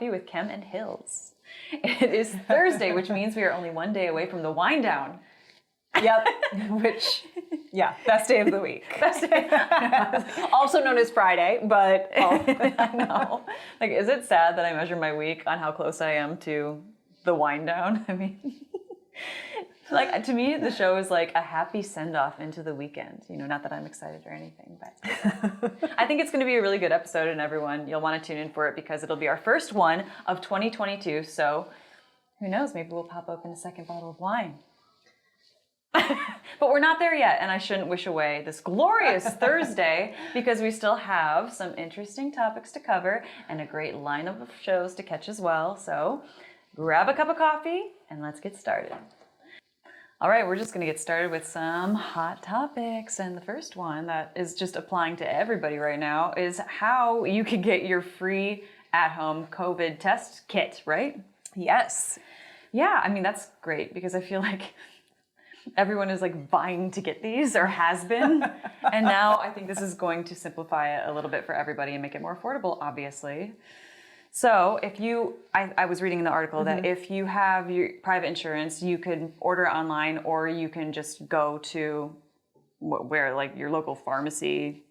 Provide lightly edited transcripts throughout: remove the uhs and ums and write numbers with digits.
Coffee with Kem and Hills. It is Thursday, which means we are only one day away from the wind down. Yep. Best day of the week. Best day. Also known as Friday, but I know. Like, is it sad that I measure my week on how close I am to the wind down? I mean, like, to me, the show is like a happy send-off into the weekend. You know, not that I'm excited or anything, but I think it's going to be a really good episode, and everyone, you'll want to tune in for it because it'll be our first one of 2022. So who knows? Maybe we'll pop open a second bottle of wine. But we're not there yet, and I shouldn't wish away this glorious Thursday because we still have some interesting topics to cover and a great lineup of shows to catch as well. So grab a cup of coffee and let's get started. All right, we're just going to get started with some hot topics, and the first one that is just applying to everybody right now is how you can get your free at-home COVID test kit, right? yes. Yeah, I mean, that's great because I feel like everyone is like vying to get these or has been. And now I think this is going to simplify it a little bit for everybody and make it more affordable, obviously. So if you, I was reading in the article that if you have your private insurance, you could order it online or you can just go to where like your local pharmacy.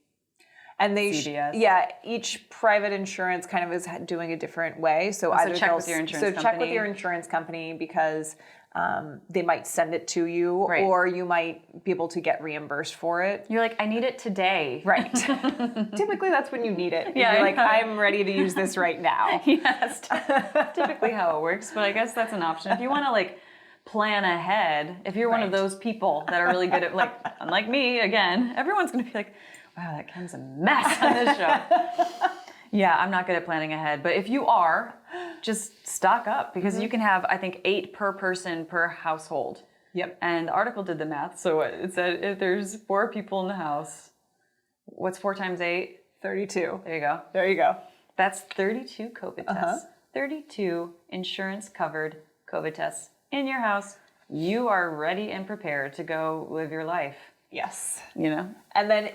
And they, CVS. each private insurance kind of is doing a different way. So either check with your insurance company. check with your insurance company because they might send it to you, Right. or you might be able to get reambused for it. You're like, I need it today. Right. Typically, that's when you need it. Yeah, You're like, I'm ready to use this right now. Yes, typically how it works. But I guess that's an option if you want to like plan ahead. If you're one of those people that are really good at like, unlike me, again, everyone's going to be like, wow, that Kim's a mess on this show. Yeah, I'm not good at planning ahead. But if you are, just stock up because you can have, I think, 8 per person per household. Yep. And the article did the math. So it said if there's 4 people in the house, what's 4 times 8? 32. There you go. There you go. That's 32 COVID tests. 32 insurance-covered COVID tests in your house. You are ready and prepared to go live your life. Yes. You know? And then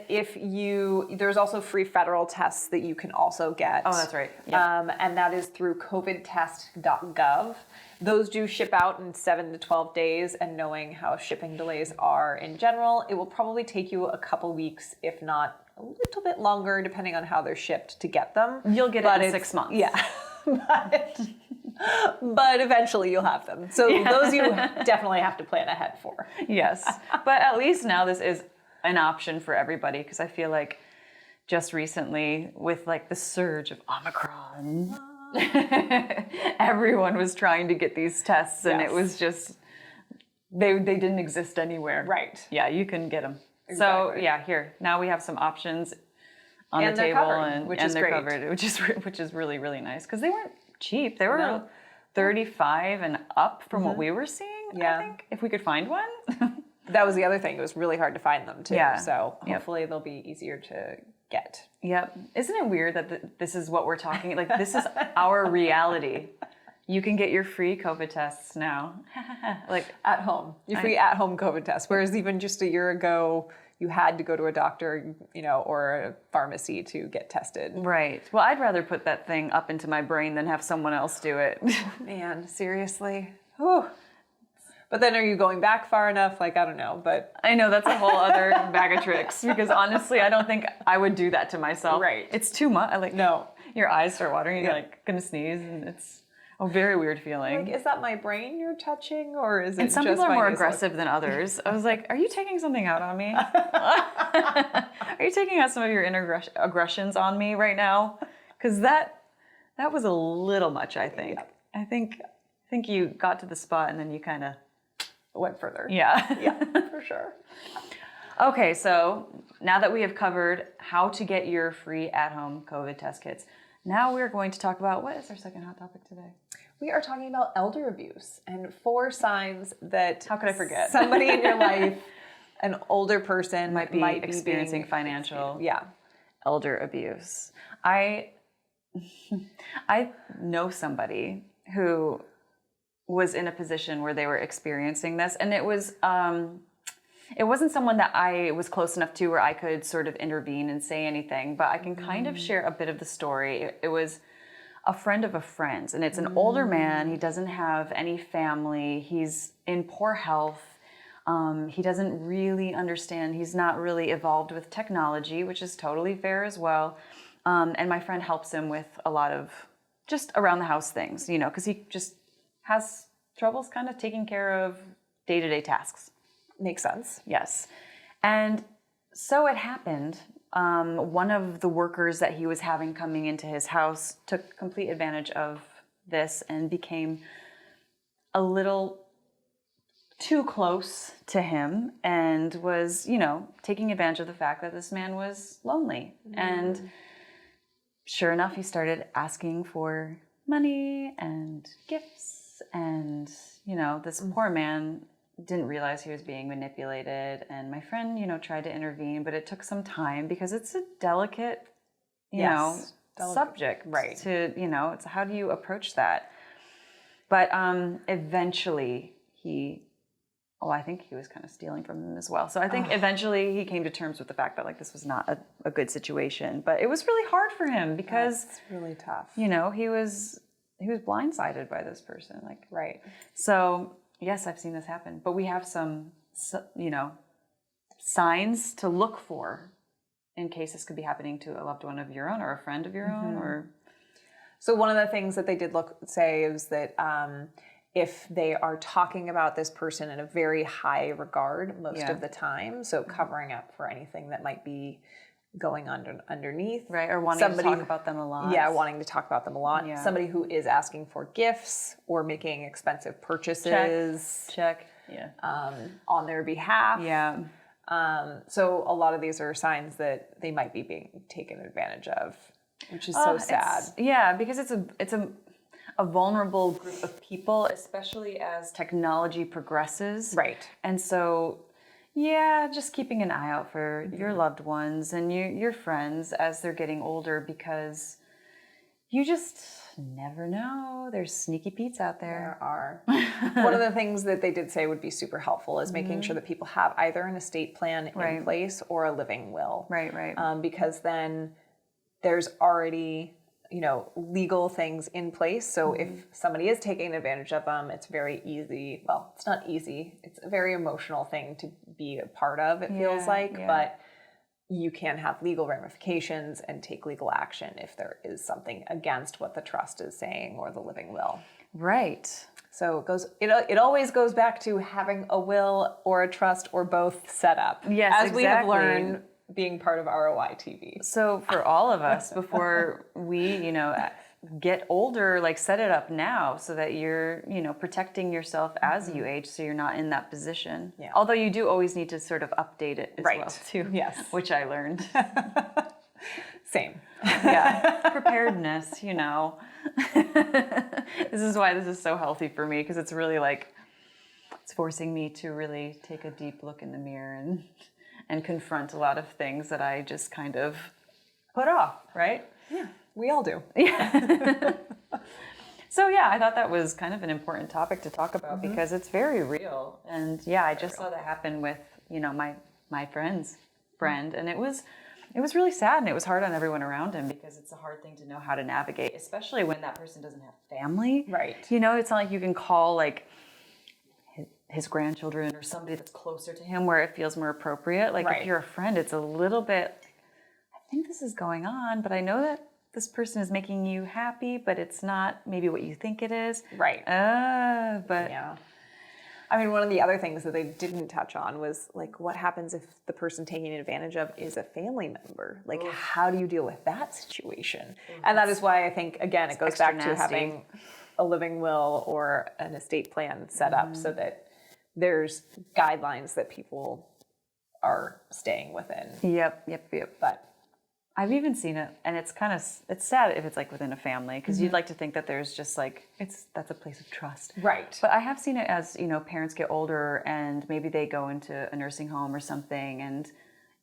there's also free federal tests that you can also get. Oh, that's right. Yep. And that is through covidtest.gov. Those do ship out in 7 to 12 days, and knowing how shipping delays are in general, it will probably take you a couple weeks, if not a little bit longer, depending on how they're shipped to get them. You'll get it in 6 months. Yeah. But eventually you'll have them. So those you definitely have to plan ahead for. Yes. But at least now this is an option for everybody because I feel like just recently with like the surge of Omicron, everyone was trying to get these tests and it was just, they didn't exist anywhere. Right. Yeah, you can get them. Exactly. So yeah, here, now we have some options on the table and they're covered, which is really, really nice because they weren't cheap. They were 35 and up from what we were seeing, I think, if we could find one. That was the other thing. It was really hard to find them, too. Yeah. So hopefully they'll be easier to get. Yep. Isn't it weird that this is what we're talking, like this is our reality. You can get your free COVID tests now. Like at home. Your free at-home COVID test. Whereas even just a year ago, you had to go to a doctor, or a pharmacy to get tested. Right. Well, I'd rather put that thing up into my brain than have someone else do it. Man, seriously. Whew. But then are you going back far enough? Like, I don't know, but... I know, that's a whole other bag of tricks because honestly, I don't think I would do that to myself. Right. It's too much. No. Your eyes start watering, you're like gonna sneeze and it's a very weird feeling. Like, is that my brain you're touching or is it and some just people are my more nasal? aggressive than others. I was like, are you taking something out on me? Are you taking out some of your inner aggressions on me right now? Because that was a little much, I think. Yep. I think you got to the spot and then you kind of went further. Yeah. Yeah, for sure. Okay, so now that we have covered how to get your free at-home COVID test kits, now we're going to talk about, what is our second hot topic today? We are talking about elder abuse and 4 signs that... How could I forget? Somebody in your life, an older person, might be experiencing financial elder abuse. I know somebody who was in a position where they were experiencing this, and it wasn't someone that I was close enough to where I could sort of intervene and say anything, but I can kind of share a bit of the story. It was a friend of a friend's, and it's an older man. He doesn't have any family. He's in poor health. He doesn't really understand. He's not really evolved with technology, which is totally fair as well. And my friend helps him with a lot of just around the house things, you know, because he just has troubles kind of taking care of day-to-day tasks. Makes sense. Yes. And so it happened. One of the workers that he was having coming into his house took complete advantage of this and became a little too close to him and was, you know, taking advantage of the fact that this man was lonely. And sure enough, he started asking for money and gifts. And, you know, this poor man didn't realize he was being manipulated. And my friend, you know, tried to intervene, but it took some time because it's a delicate, you know, subject. Right. To, you know, it's how do you approach that? But eventually I think he was kind of stealing from him as well. So I think eventually he came to terms with the fact that like this was not a good situation. But it was really hard for him because it's really tough. You know, he was blindsided by this person. Like, right. So yes, I've seen this happen. But we have some, you know, signs to look for in case this could be happening to a loved one of your own or a friend of your own. Or so one of the things that they did say is that if they are talking about this person in a very high regard most of the time, so covering up for anything that might be going underneath. Right, or wanting to talk about them a lot. Yeah, wanting to talk about them a lot. Yeah. Somebody who is asking for gifts or making expensive purchases. Check. Yeah. On their behalf. Yeah. So a lot of these are signs that they might be being taken advantage of, which is so sad. Yeah, because it's a vulnerable group of people, especially as technology progresses. Right. And so, yeah, just keeping an eye out for your loved ones and your friends as they're getting older, because you just never know. There's sneaky Pete's out there. There are. One of the things that they did say would be super helpful is making sure that people have either an estate plan in place or a living will. Right. Because then there's already, you know, legal things in place. So if somebody is taking advantage of them, it's very easy. Well, it's not easy. It's a very emotional thing to be a part of, it feels like. Yeah. But you can have legal ramifications and take legal action if there is something against what the trust is saying or the living will. Right. So it always goes back to having a will or a trust or both set up. Yes, as we have learned being part of ROI TV. So for all of us, before we, you know, get older, like set it up now so that you're, you know, protecting yourself as you age, so you're not in that position. Yeah. Although you do always need to sort of update it as well too. Yes. Which I learned. Same. Yeah. Preparedness, you know. This is why this is so healthy for me, because it's really like, it's forcing me to really take a deep look in the mirror and confront a lot of things that I just kind of put off, right? Yeah, we all do. Yeah. So yeah, I thought that was kind of an important topic to talk about because it's very real. And yeah, I just saw that happen with, you know, my friend's friend, and it was really sad, and it was hard on everyone around him because it's a hard thing to know how to navigate, especially when that person doesn't have family. Right. You know, it's not like you can call like his grandchildren or somebody that's closer to him where it feels more appropriate. Like if you're a friend, it's a little bit, I think this is going on, but I know that this person is making you happy, but it's not maybe what you think it is. Right. But yeah. I mean, one of the other things that they didn't touch on was like, what happens if the person taking advantage of is a family member? Like, how do you deal with that situation? And that is why I think, again, it goes back to having a living will or an estate plan set up so that there's guidelines that people are staying within. Yep. But I've even seen it, and it's sad if it's like within a family, because you'd like to think that there's just like, that's a place of trust. Right. But I have seen it as, you know, parents get older and maybe they go into a nursing home or something, and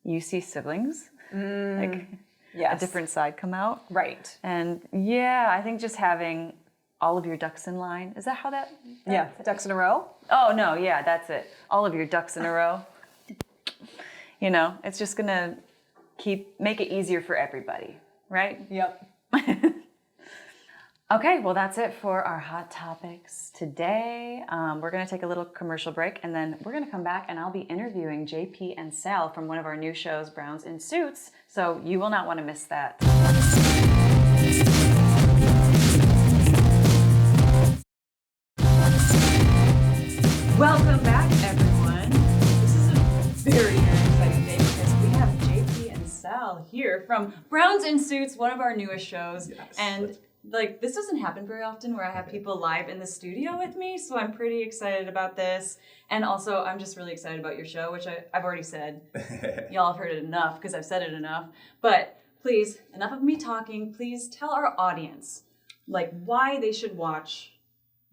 you see siblings, like a different side come out. Right. And yeah, I think just having all of your ducks in line, is that how that? Yeah, ducks in a row? Oh, no, yeah, that's it. All of your ducks in a row. You know, it's just going to make it easier for everybody, right? Yep. Okay, well, that's it for our hot topics today. We're going to take a little commercial break, and then we're going to come back, and I'll be interviewing JP and Sal from one of our new shows, Browns in Suits. So you will not want to miss that. Welcome back, everyone. This is a very, very exciting day because we have JP and Sal here from Browns in Suits, one of our newest shows. Yes. And like, this doesn't happen very often where I have people live in the studio with me, so I'm pretty excited about this. And also, I'm just really excited about your show, which I've already said. Y'all have heard it enough because I've said it enough. But please, enough of me talking. Please tell our audience, like, why they should watch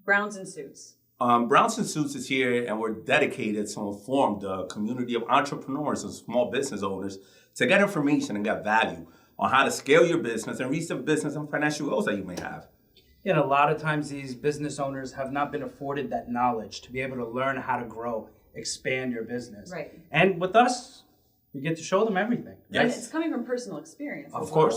Browns in Suits. Browns in Suits is here, and we're dedicated to inform the community of entrepreneurs and small business owners to get information and get value on how to scale your business and reach the business and financial goals that you may have. And a lot of times these business owners have not been afforded that knowledge to be able to learn how to grow, expand your business. Right. And with us, we get to show them everything. And Yes. it's coming from personal experience. Of as well.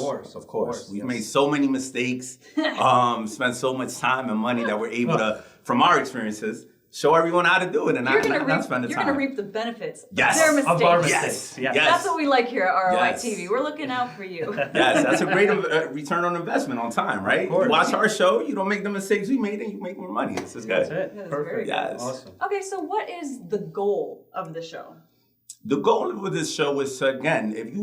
course. We've yes. made so many mistakes, spent so much time and money that we're able to, from our experiences, show everyone how to do it and You're not gonna spend the you're time. gonna reap the benefits Yes. of their mistakes. Of our Yes. mistakes. Yes. Yes. That's what we like here at ROI Yes. TV. We're looking out for you. Yes, that's a great return on investment on time, right? course. You watch our show, you don't make the mistakes we made, and you make more money. This is good. That's it. That is Perfect. very Yes. Awesome. Okay, so what is the goal of the show? The goal of this show is to, again, if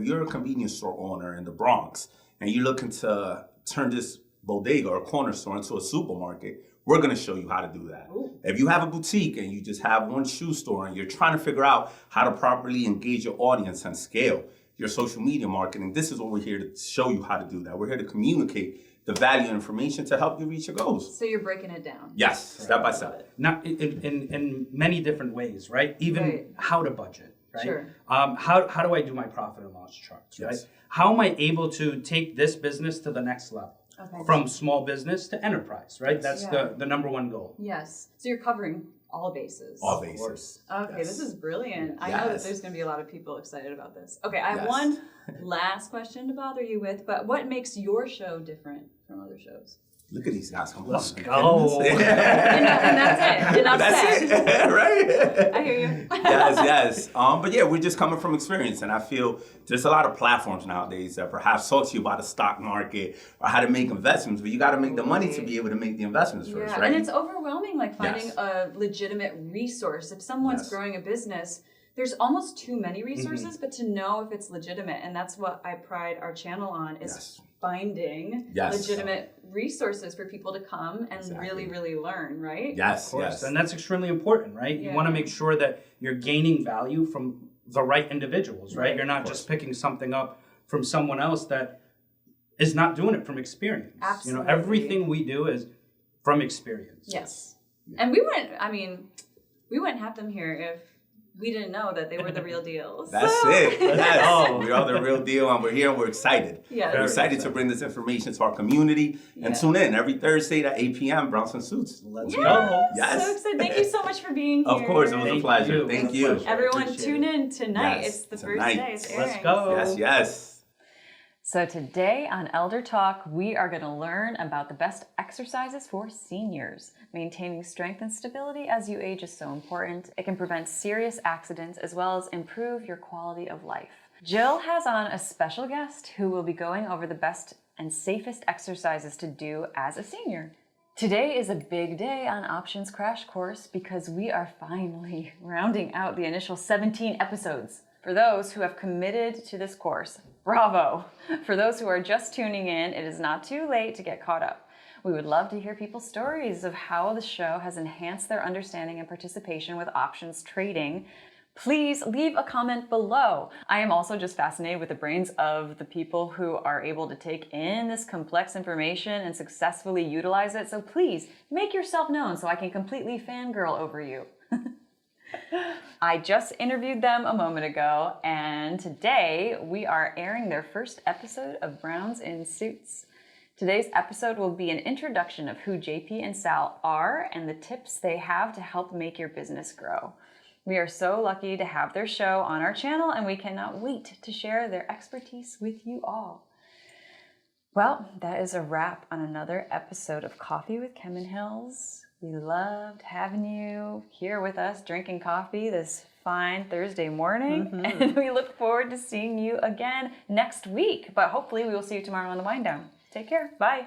you're a convenience store owner in the Bronx and you're looking to turn this bodega or corner store into a supermarket, we're going to show you how to do that. Ooh. If you have a boutique and you just have one shoe store and you're trying to figure out how to properly engage your audience and scale your social media marketing, this is what we're here to show you how to do that. We're here to communicate the value and information to help you reach your goals. So you're breaking it down. Yes, step by step. Now, in many different ways, right? Even Right. how to budget, right? Sure. How do I do my profit and loss charts, right? Yes. How am I able to take this business to the next level? Okay. From small business to enterprise, right? That's Yeah. the number one goal. Yes. So you're covering all bases. All course. bases. Okay, Yes. this is brilliant. I know that Yes. there's going to be a lot of people excited about this. Okay, I have Yes. one last question to bother you with, but what makes your show different from other shows? Look at these guys. Come on. Let's go. And that's it. Enough That's said. it, right? I hear you. Yes. But yeah, we're just coming from experience, and I feel there's a lot of platforms nowadays that perhaps talk to you about the stock market or how to make investments, but you got to make the money to be able to make the investments first, Yeah, right? and it's overwhelming, like finding Yes. a legitimate resource. If someone's Yes. growing a business, there's almost too many resources, but to know if it's legitimate, and that's what I pride our channel on, is Yes. finding Yes. legitimate resources for people to come and Exactly. really, really learn, right? Yes, Of course, yes. and that's extremely important, right? Yeah. You want to make sure that you're gaining value from the right individuals, right? Right. You're not just picking something up from someone else that is not doing it from experience. Absolutely. You know, everything we do is from experience. Yes. And we wouldn't have them here if we didn't know that they were the real deal. That's So- it. Yes. go. We are the real deal, and we're here and we're excited. Yeah. We're Very excited to excited. bring this information to our community and Yeah. tune in every Thursday at 8 p.m. Browns and Suits. Let's Yeah. go. Yes. So excited. Thank you so much for being here. Of course, it was a Thank pleasure. you. Thank It was a you. pleasure. Everyone, Appreciate tune it. in tonight. Yes, It's the tonight. first day. It's airing. Let's go. Yes. So today on Elder Talk, we are going to learn about the best exercises for seniors. Maintaining strength and stability as you age is so important. It can prevent serious accidents as well as improve your quality of life. Jill has on a special guest who will be going over the best and safest exercises to do as a senior. Today is a big day on Options Crash Course because we are finally rounding out the initial 17 episodes. For those who have committed to this course, bravo! For those who are just tuning in, it is not too late to get caught up. We would love to hear people's stories of how the show has enhanced their understanding and participation with options trading. Please leave a comment below. I am also just fascinated with the brains of the people who are able to take in this complex information and successfully utilize it. So please make yourself known so I can completely fangirl over you. I just interviewed them a moment ago, and today we are airing their first episode of Browns in Suits. Today's episode will be an introduction of who JP and Sal are and the tips they have to help make your business grow. We are so lucky to have their show on our channel, and we cannot wait to share their expertise with you all. Well, that is a wrap on another episode of Coffee with Kem and Hills. We loved having you here with us drinking coffee this fine Thursday morning. And we look forward to seeing you again next week. But hopefully we will see you tomorrow on the Wind Down. Take care. Bye.